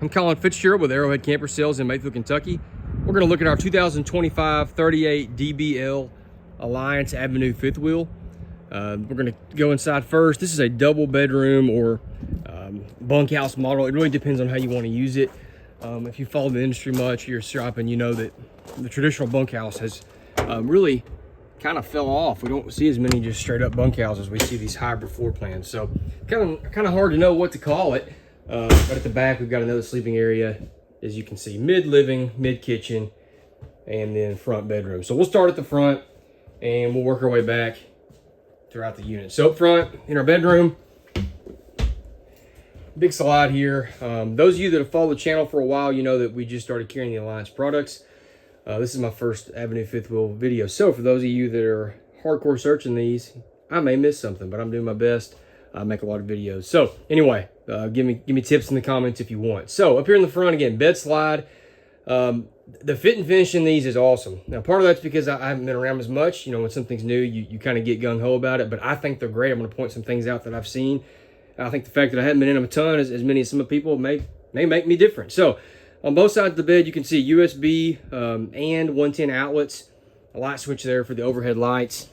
I'm Colin Fitzgerald with Arrowhead Camper Sales in Mayfield, Kentucky. We're going to look at our 2025 38 DBL Alliance Avenue fifth wheel. We're going to go inside first. This is a double bedroom or bunkhouse model. It really depends on how you want to use it. If you follow the industry much, you're shopping, you know that the traditional bunkhouse has really kind of fell off. We don't see as many just straight up bunkhouses. We see these hybrid floor plans. So kind of hard to know what to call it. But at the back, we've got another sleeping area, as you can see, mid living, mid kitchen, and then front bedroom. So we'll start at the front and we'll work our way back throughout the unit. So up front in our bedroom, big slide here. Those of you that have followed the channel for a while, you know that we just started carrying the Alliance products. This is my first Avenue fifth wheel video. So for those of you that are hardcore searching these, I may miss something, but I'm doing my best. I make a lot of videos. So anyway, give me tips in the comments if you want. So up here in the front again, bed slide. The fit and finish in these is awesome. Now part of that's because I haven't been around as much. You know, when something's new, you kind of get gung-ho about it, but I think they're great. I'm going to point some things out that I've seen. I think the fact that I haven't been in them a ton, as many as some people, may make me different. So on both sides of the bed, you can see USB and 110 outlets. A light switch there for the overhead lights.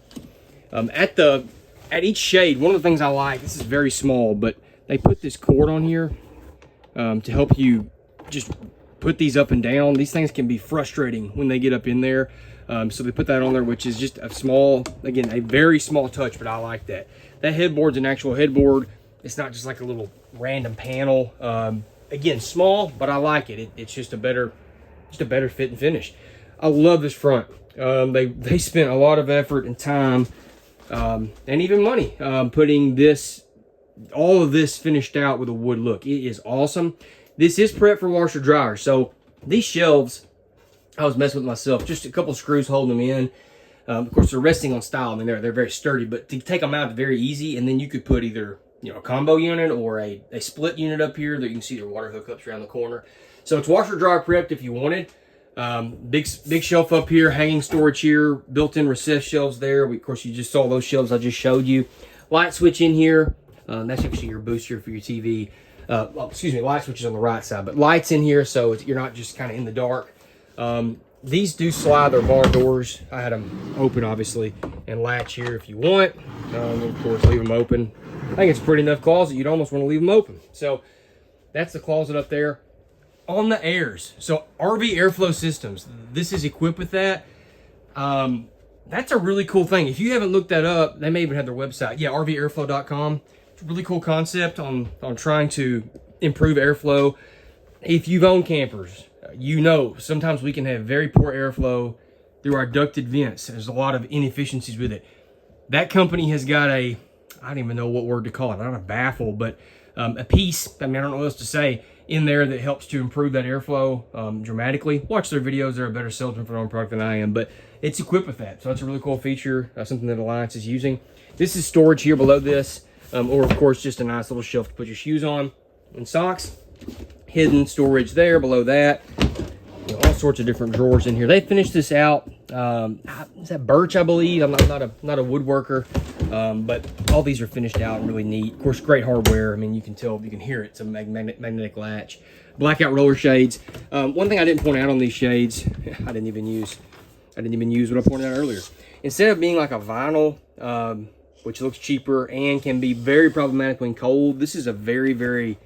At each shade, one of the things I like, this is very small, but they put this cord on here to help you just put these up and down. These things can be frustrating when they get up in there. So they put that on there, which is just a small, again, a very small touch, but I like that. That headboard's an actual headboard. It's not just like a little random panel. Again, small, but I like it. It's just a better fit and finish. I love this front. They spent a lot of effort and time and even money putting all of this finished out with a wood look. It is awesome. This is prepped for washer dryer. So these shelves, I was messing with myself, just a couple screws holding them in. Of course, they're resting on style. I mean, they're very sturdy, but to take them out is very easy. And then you could put either, you know, a combo unit or a split unit up here that you can see their water hookups around the corner. So it's washer dryer prepped if you wanted. Big shelf up here, hanging storage here, built-in recessed shelves there. Of course, you just saw those shelves I just showed you. Light switch in here. That's actually your booster for your TV. Light switch is on the right side, but lights in here so you're not just kind of in the dark. These do slide, their barn doors. I had them open, obviously, and latch here if you want. Of course, leave them open. I think it's a pretty enough closet. You'd almost want to leave them open. So that's the closet up there. On the airs, so RV airflow systems, this is equipped with that. That's a really cool thing. If you haven't looked that up, they may even have their website. Yeah, rvairflow.com. It's a really cool concept on trying to improve airflow. If you've owned campers, you know sometimes we can have very poor airflow through our ducted vents. There's a lot of inefficiencies with it. That company has got I don't even know what word to call it, not a baffle, but a piece, I mean, I don't know what else to say, in there that helps to improve that airflow dramatically. Watch their videos. They're a better salesman for their own product than I am, but it's equipped with that. So that's a really cool feature, something that Alliance is using. This is storage here below this, or of course, just a nice little shelf to put your shoes on and socks. Hidden storage there below that. You know, all sorts of different drawers in here. They finished this out. Is that birch, I believe? I'm not a woodworker, but all these are finished out and really neat. Of course, great hardware. I mean, you can tell, you can hear it. It's a magnetic latch. Blackout roller shades. One thing I didn't point out on these shades, I didn't even use what I pointed out earlier. Instead of being like a vinyl, which looks cheaper and can be very problematic when cold, this is a very, very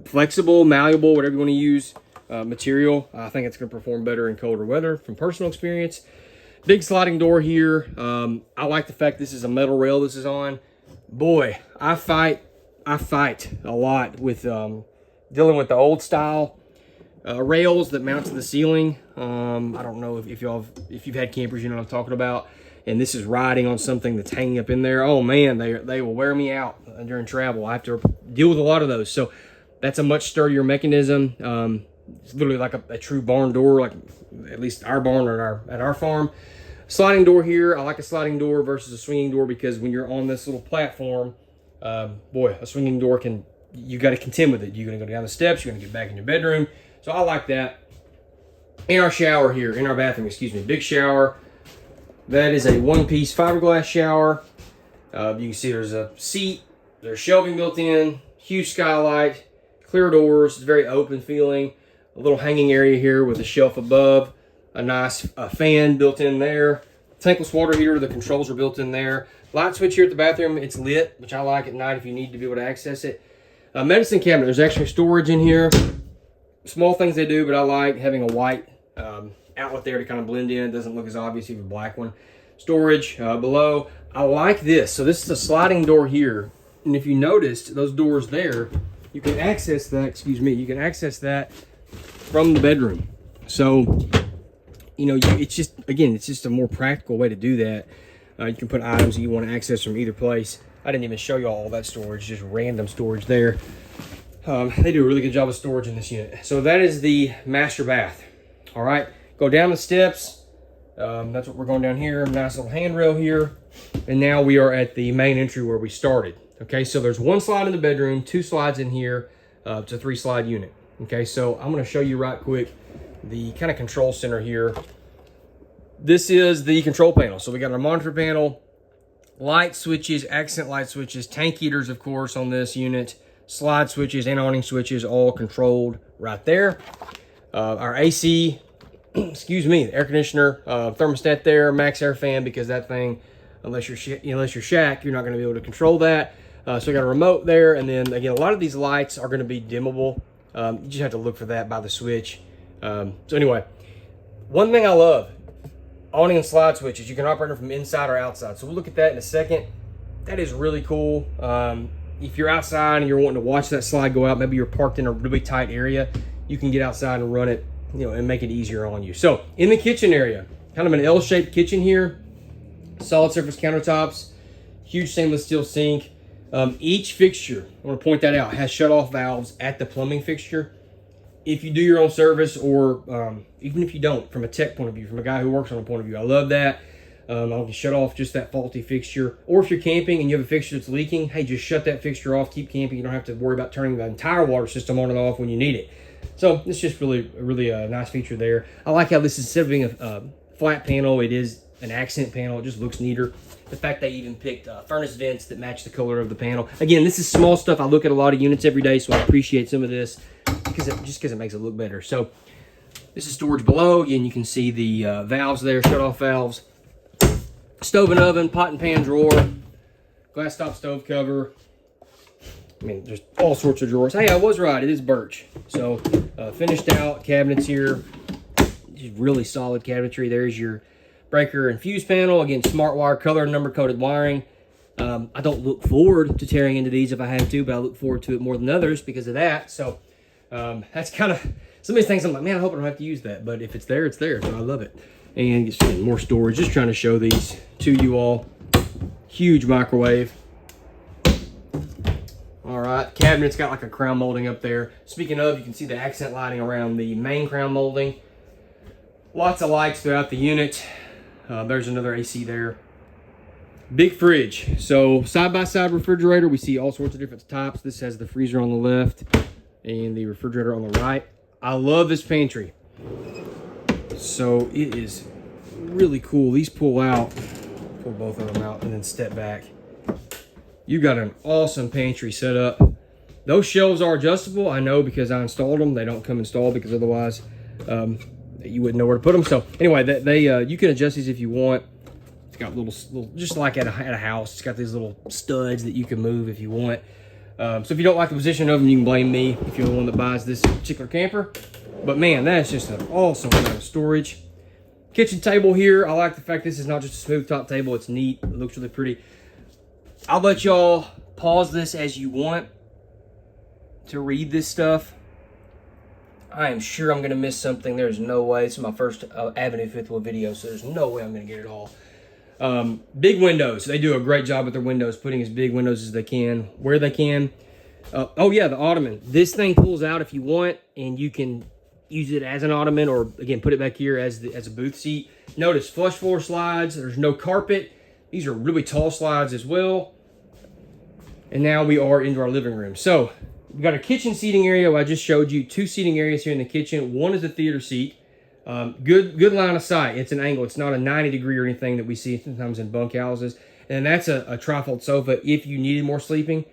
flexible, malleable, whatever you want to use, material. I think it's going to perform better in colder weather from personal experience. Big sliding door here. I like the fact this is a metal rail this is on. Boy, I fight a lot with dealing with the old style rails that mount to the ceiling. I don't know if you've had campers, you know what I'm talking about. And this is riding on something that's hanging up in there. Oh man, they will wear me out during travel. I have to deal with a lot of those. So that's a much sturdier mechanism. It's literally like a true barn door, like at least our barn or at our farm. Sliding door here. I like a sliding door versus a swinging door because when you're on this little platform, boy, a swinging door you got to contend with it. You're going to go down the steps. You're going to get back in your bedroom. So I like that. In our shower here, in our bathroom, excuse me, big shower. That is a one-piece fiberglass shower. You can see there's a seat, there's shelving built in, huge skylight, Clear doors, it's very open feeling. A little hanging area here with a shelf above. A nice fan built in there. Tankless water heater, the controls are built in there. Light switch here at the bathroom, it's lit, which I like at night if you need to be able to access it. Medicine cabinet, there's extra storage in here. Small things they do, but I like having a white outlet there to kind of blend in. It doesn't look as obvious if you have a black one. Storage below. I like this. So this is a sliding door here. And if you noticed, those doors there, you can access that, you can access that from the bedroom. So, you know, it's just, again, it's just a more practical way to do that. You can put items that you want to access from either place. I didn't even show you all that storage, just random storage there. They do a really good job of storage in this unit. So that is the master bath. All right, go down the steps. That's what we're going down here. Nice little handrail here. And now we are at the main entry where we started. Okay, so there's one slide in the bedroom, 2 slides in here. It's a 3-slide unit. Okay, so I'm gonna show you right quick the kind of control center here. This is the control panel. So we got our monitor panel, light switches, accent light switches, tank heaters, of course, on this unit, slide switches and awning switches, all controlled right there. Our AC, excuse me, the air conditioner, thermostat there, max air fan, because that thing, unless you're Shaq, you're not going to be able to control that. So we got a remote there, and then again, a lot of these lights are going to be dimmable. You just have to look for that by the switch. So anyway, one thing I love, awning and slide switches, you can operate them from inside or outside. So we'll look at that in a second. That is really cool. If you're outside and you're wanting to watch that slide go out, maybe you're parked in a really tight area, you can get outside and run it, you know, and make it easier on you. So in the kitchen area, kind of an L-shaped kitchen here, solid surface countertops, huge stainless steel sink. Each fixture, I want to point that out, has shut-off valves at the plumbing fixture. If you do your own service, or even if you don't, from a tech point of view, from a guy who works on a point of view, I love that. I'll shut off just that faulty fixture. Or if you're camping and you have a fixture that's leaking, hey, just shut that fixture off, keep camping. You don't have to worry about turning the entire water system on and off when you need it. So it's just really a nice feature there. I like how this is, instead of being a flat panel, it is an accent panel. It just looks neater. The fact they even picked furnace vents that match the color of the panel. Again, this is small stuff. I look at a lot of units every day, so I appreciate some of this because it makes it look better. So this is storage below. Again, you can see the valves there, shut-off valves. Stove and oven, pot and pan drawer, glass top stove cover. I mean, there's all sorts of drawers. Hey, I was right. It is birch. So finished out cabinets here. Just really solid cabinetry. There's your breaker and fuse panel. Again, smart wire, color and number coded wiring. I don't look forward to tearing into these if I have to, but I look forward to it more than others because of that. So that's kind of some of these things I'm like, man, I hope I don't have to use that. But if it's there, it's there. So I love it. And just more storage. Just trying to show these to you all. Huge microwave. All right, cabinet's got like a crown molding up there. Speaking of, you can see the accent lighting around the main crown molding. Lots of lights throughout the unit. There's another AC there. Big fridge. So side-by-side refrigerator. We see all sorts of different types. This has the freezer on the left and the refrigerator on the right. I love this pantry. So it is really cool. These pull out. Pull both of them out and then step back. You got an awesome pantry set up. Those shelves are adjustable. I know because I installed them. They don't come installed because otherwise you wouldn't know where to put them. So anyway, you can adjust these if you want. It's got little just like at a house. It's got these little studs that you can move if you want. So if you don't like the position of them, you can blame me if you're the one that buys this particular camper. But man, that's just an awesome amount of storage. Kitchen table here. I like the fact this is not just a smooth top table. It's neat. It looks really pretty. I'll let y'all pause this as you want to read this stuff. I am sure I'm going to miss something. There's no way. This is my first Avenue Fifth Wheel video, so there's no way I'm going to get it all. Big windows. They do a great job with their windows, putting as big windows as they can, where they can. Oh yeah, the ottoman. This thing pulls out if you want, and you can use it as an ottoman, or again, put it back here as a booth seat. Notice flush floor slides. There's no carpet. These are really tall slides as well. And now we are into our living room. So we've got a kitchen seating area. I just showed you 2 seating areas here in the kitchen. One is a theater seat. Good line of sight. It's an angle. It's not a 90 degree or anything that we see sometimes in bunkhouses. And that's a trifold sofa if you needed more sleeping.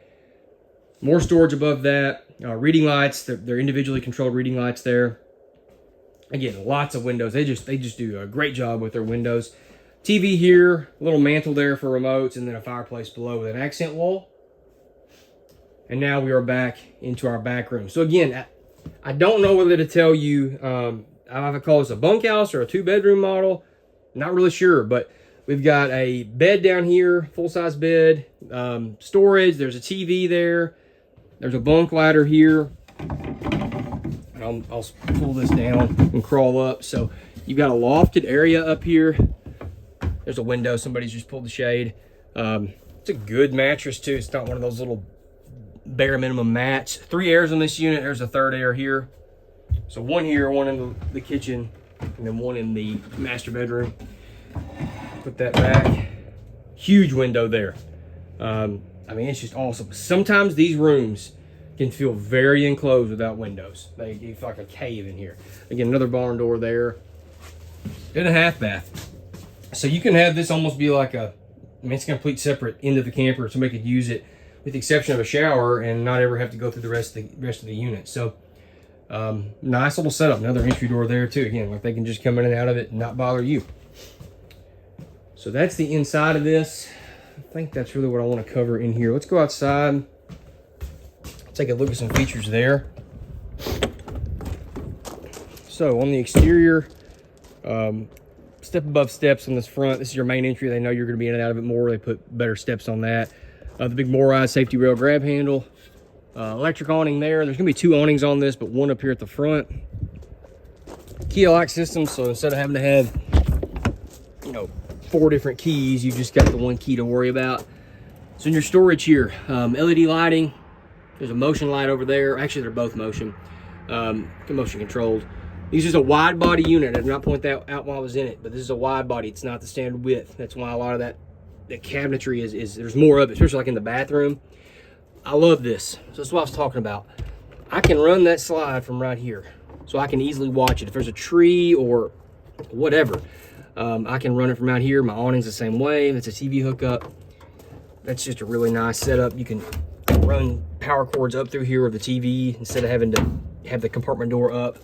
More storage above that. Reading lights, they're individually controlled reading lights there. Again, lots of windows. They just do a great job with their windows. TV here, a little mantle there for remotes, and then a fireplace below with an accent wall. And now we are back into our back room. So again, I don't know whether to tell you, I call this a bunkhouse or a 2-bedroom model. Not really sure, but we've got a bed down here, full-size bed, storage. There's a TV there. There's a bunk ladder here. And I'll pull this down and crawl up. So you've got a lofted area up here. There's a window. Somebody's just pulled the shade. It's a good mattress too. It's not one of those little bare minimum mats. 3 airs on this unit. There's a 3rd air here. So 1 here, 1 in the kitchen, and then 1 in the master bedroom. Put that back. Huge window there. I mean, it's just awesome. Sometimes these rooms can feel very enclosed without windows. They feel like a cave in here. Again, another barn door there. And a half bath. So you can have this almost be like it's a complete separate end of the camper. Somebody could use it with the exception of a shower and not ever have to go through the rest of the unit. So nice little setup. Another entry door there too. Again, like they can just come in and out of it and not bother you. So that's the inside of this. I think that's really what I want to cover in here. Let's go outside. Take a look at some features there. So on the exterior, step above steps on this front. This is your main entry. They know you're going to be in and out of it more. They put better steps on that. The big motorized safety rail grab handle. Electric awning there. There's going to be 2 awnings on this, but 1 up here at the front. Key lock system. So instead of having to have, 4 different keys, you just got the 1 key to worry about. So in your storage here, LED lighting. There's a motion light over there. Actually, they're both motion controlled. This is a wide body unit. I did not point that out while I was in it, but this is a wide body. It's not the standard width. That's why a lot of that cabinetry is there's more of it, especially like in the bathroom. I love this. So that's what I was talking about. I can run that slide from right here, so I can easily watch it. If there's a tree or whatever, I can run it from out here. My awning's the same way. If it's a TV hookup, that's just a really nice setup. You can run power cords up through here of the TV instead of having to have the compartment door up.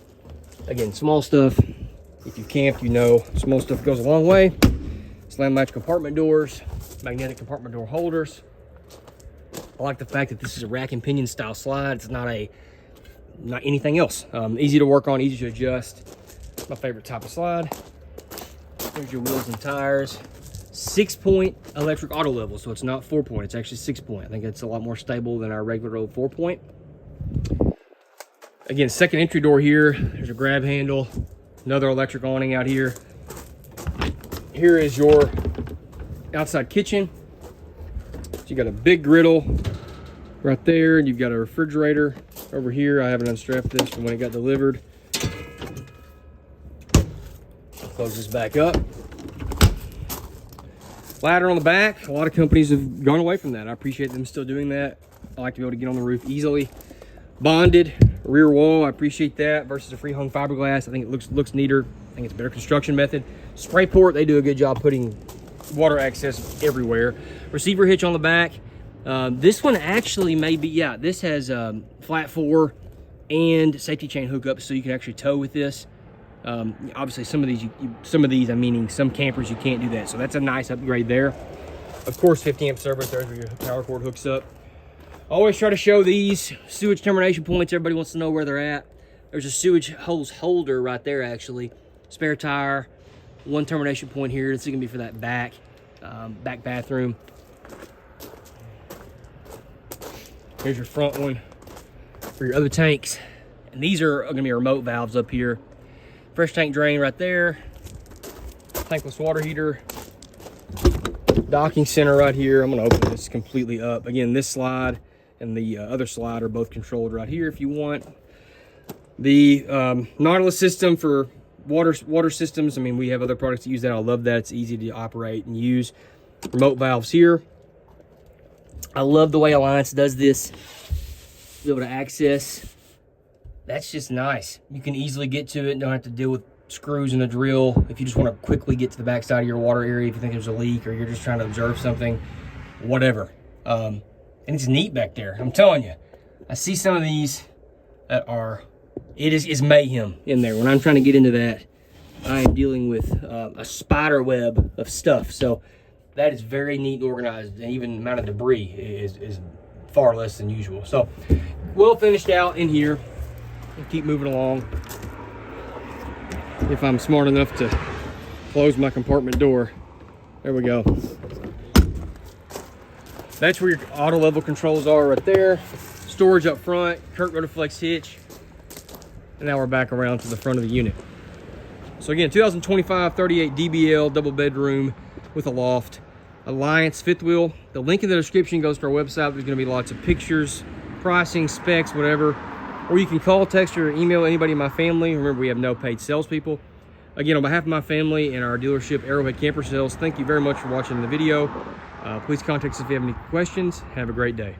Again, small stuff. If you've camped, small stuff goes a long way. Slam latch compartment doors, magnetic compartment door holders. I like the fact that this is a rack and pinion style slide. It's not anything else. Easy to work on, easy to adjust. My favorite type of slide. There's your wheels and tires. 6-point electric auto level, so it's not 4-point, it's actually 6-point. I think it's a lot more stable than our regular old 4-point. Again, second entry door here. There's a grab handle, another electric awning out here. Here is your outside kitchen. So you got a big griddle right there, and you've got a refrigerator over here. I haven't unstrapped this from when it got delivered. Close this back up. Ladder on the back. A lot of companies have gone away from that. I appreciate them still doing that. I like to be able to get on the roof easily. Bonded rear wall. I appreciate that versus a free-hung fiberglass. I think it looks neater. I think it's a better construction method. Spray port. They do a good job putting water access everywhere. Receiver hitch on the back. This one actually may be, this has flat 4 and safety chain hookups, so you can actually tow with this. Obviously some of these, some campers, you can't do that, so that's a nice upgrade there. Of course, 50 amp service. There's where your power cord hooks up. I always try to show these sewage termination points. Everybody wants to know where they're at. There's a sewage hose holder right there, actually. Spare tire, 1 termination point here. This is gonna be for that back bathroom. Here's your front one for your other tanks, and these are gonna be remote valves up here. Fresh tank drain right there. Tankless water heater. Docking center right here. I'm gonna open this completely up. Again, this slide and the other slide are both controlled right here if you want. The Nautilus system for water systems. I mean, we have other products that use that. I love that. It's easy to operate and use. Remote valves here. I love the way Alliance does this. Be able to access. That's just nice. You can easily get to it. Don't have to deal with screws and a drill. If you just want to quickly get to the back side of your water area, if you think there's a leak or you're just trying to observe something, whatever. And it's neat back there. I'm telling you, I see some of these that are, it is mayhem in there. When I'm trying to get into that, I am dealing with a spider web of stuff. So that is very neat and organized, and even the amount of debris is far less than usual. So well finished out in here. We'll keep moving along. If I'm smart enough to close my compartment door. There we go. That's where your auto level controls are right there. Storage up front, Kurt Rotoflex hitch. And now we're back around to the front of the unit. So again, 2025 38 DBL double bedroom with a loft. Alliance fifth wheel. The link in the description goes to our website. There's gonna be lots of pictures, pricing, specs, whatever. Or you can call, text, or email anybody in my family. Remember, we have no paid salespeople. Again, on behalf of my family and our dealership, Arrowhead Camper Sales, thank you very much for watching the video. Please contact us if you have any questions. Have a great day.